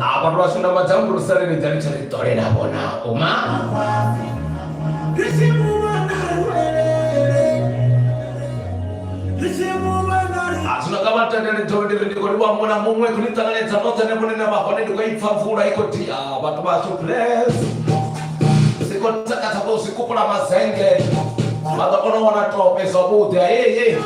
Abantu bashona amajambo rusare ni cyane cyane torera bona uma Asuna kabata ndene tonde ndiko ndiwa mona mumwe kunitana nzanoza nebone nabahone ndiko ipfavura iko ti abantu basu bless siko tsaka sabo sikupula mazenge madakona wana tope sobude hey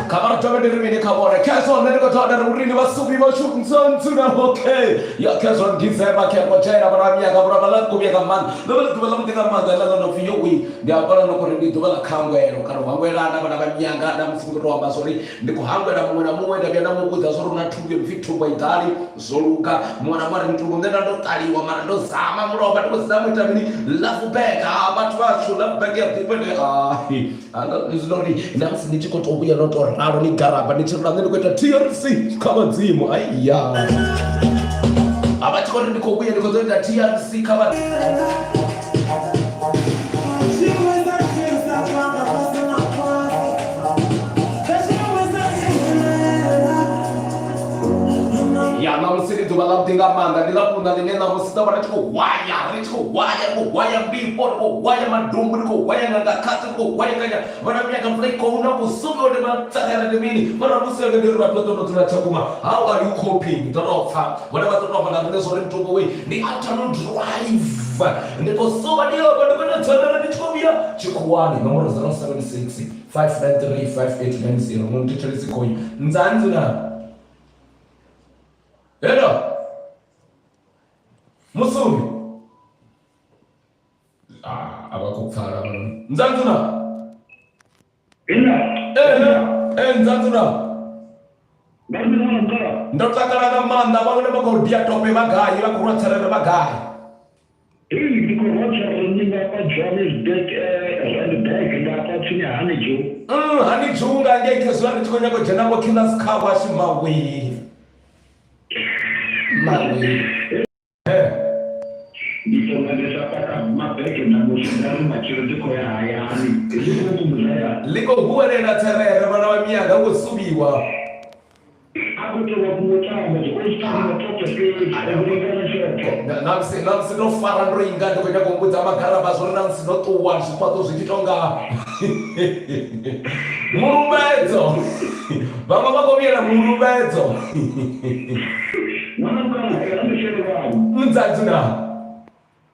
Kamar tobe dirimi kabore keson ndiko toda rurini basubi bashu ntsuna okay ya keson gizeba kemo chera barabia kabura balangu bya kaman lolo tubala mtinga manda la no fiyowi ndia bala no korindi tubala kangwero karo wangwela na bana banyanga na msingo wa basori ndiko hangwera mwana mwana bya na mukuza zoro na tuge mfitu kwa itali zoluka mwana mara ntugo ndenda ndo tali wa mara ndo sama muroba ndo samu itamini lafu beka abatu bashu lafu beka ya tibele anga nizlori na msinichiko tobuya noto raro ni garaba ni chirangeni kweta TRC kama nzimu aiya abachiko ndiko kuya ndiko zoita TRC kama ya na musiri tubala mtinga manda nilapunda nina musita bana chiko waya mbipo ko waya madumbu ko waya ngakati ko waya kanya bana miaka mfai ko una kusugo de matsara de mini bana musega de rap to tunachakuma how are you coping torofa bana watoto bana ndio sore mtogo we ni atano drive ndipo soba ndio bana tsara de chikobia chikwani nomero 076 593 5890 mundu chelisi ko nzanzi na Hello. Musumi. Abakupfara bano. Nzanzuna. Nzanzuna. Ndotaka na manda bangone bagodia tope bagayi bakurwatsara bagayi. Ndiko rocha ninga pa Johnny's deck and back ngapa tsinya haniju. Haniju ngeke zwari tikonya ko jena ko kinas kawa shimawe. Mawe. Ndiko ngale sapaka mabeke na mushindano machiro ndiko ya yani. Ndiko kumzaya. Liko huwe na terere bana wa mianga usubiwa. Akutoka kumutamba ndikostanga toto siri ndikana shaka. Namsi no farandro ingando kwenye kumbuza magara bazori namsi no tuwa sipato zikitonga. Murubezo. Baba bakobiera murubezo. Nzazuna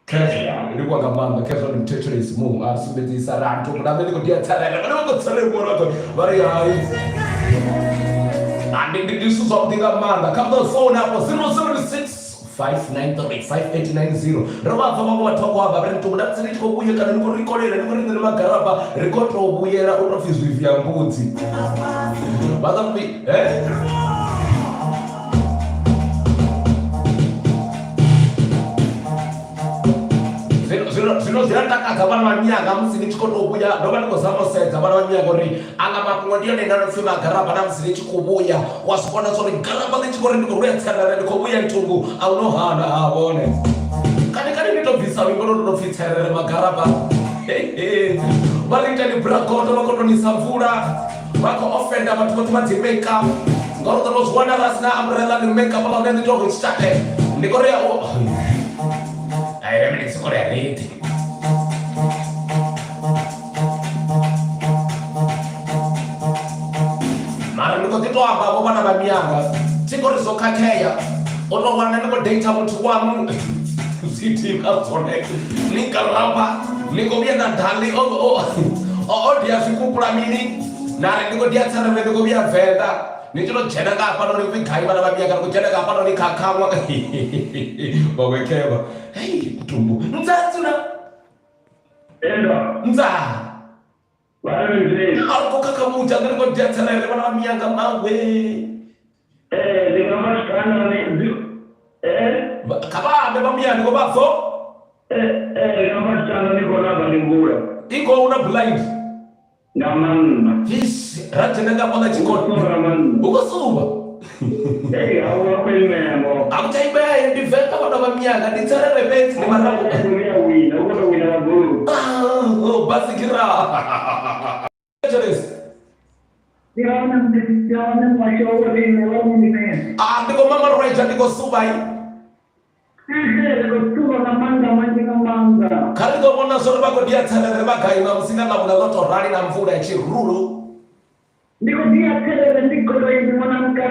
kesha ilikuwa kamanda kesho ni mtetelezi mu asubeti saranto kuna mimi ndio tsarela kana ngo tsare bora bari hai and this is something kamanda come the phone hapo 076 593 5890 roba vama watoko hapa bari ntumda tsini tiko buye kana niko rikolera niko rinzele magaraba rikoto buyera urofizwi vya mbudzi bazambi Zino ziratakaza bana wanyanga musini chikotobuya ndoba ndiko zamosedza bana wanyanga ri anga makungodio nenda nofima garaba na musini chikubuya wasipona sori garaba nechikore ndiko ruyatsana ndiko buya ntungu au no hana abone kani nitobvisa wingono ndofitserere magaraba balita ni brakoto bakoto ni samvura bako offender batiko tibati makeup ngoro those wonders na umbrella ni makeup ala ndi to start ndiko ria I remember it's called a rate. Mara niko tito aba bana bamianga. Tiko rizo kakeya. Ono wana niko data mtu wangu. City connect. Nika rapa. Niko bia na dali dia sikupula mini. Na niko dia tsana niko bia venda. Nitilo jena ka pano ni vikai bana bamianga ko jena ka pano ni kakamwa. Bawekeba. Hey, tumbu. Nzazuna. Nza. Wale Alko kaka muja ngiko jetsana ile bana mianga mawe. Nikama sana ni Kaba beba mianga ko bafo. Nikama sana ni kona balingura. Iko una blind. Naman. Yes, ratena pala chikoto. Uko suba. Awa kweli mo. Akutaiba ya diventa bana bamianga nitsara rebeti ni marabu. Wina, uko wina wabu. Basi kira. evangelist. Ndiko Mama Reja ndiko Subai. Kaligo mona sorba ko dia tele ba kai na musinga na muna loto rali na mvula chiruru. Ndiko dia tele ndiko ndo mwanamka